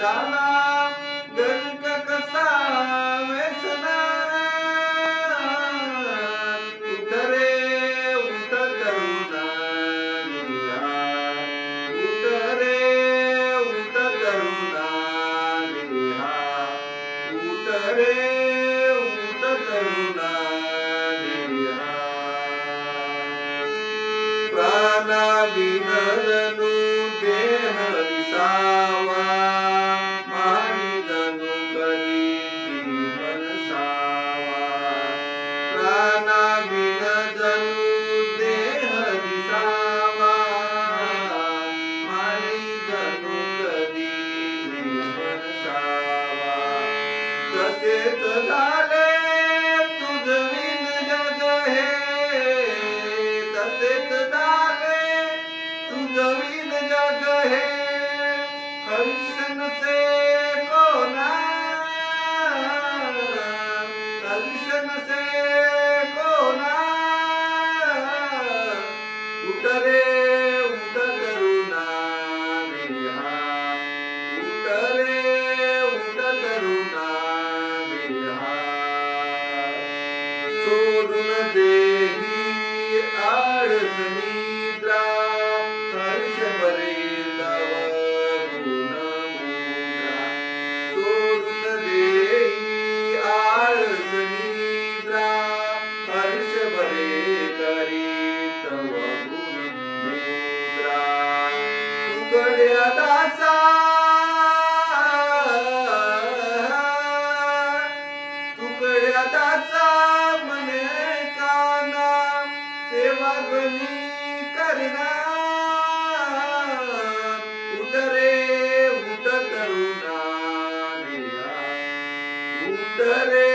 झाला गणक कसा व्यसना उठ रे उठ तरुणा निहा उठ रे उठ तरुणा निहा उठ रे उठ तरुणा निहा प्राणा विनदनु देह विसावा मानी जनु कधी जीवन सावा प्राणा विनदनु देह विसावा मानी जनु कधी जीवन सावा तसेच झाले तुझ विण जग हे तसेच झाले तुझ विण जग हे हर्षण से कोना हर्षण से कोना उठ रे उठ तरुणा निहा उठ रे उठ तरुणा निहा सोडून देही आळस निद्रा हर्ष बरे तव गुण मुद्रा सोडून देही आळस निद्रा हर्ष बरे करी तव गुण मुद्रा तुगड्या दासा तुकड्या दासा मने काना सेवा गणी करना उठ रे उठ तरुणा निहा उठ रे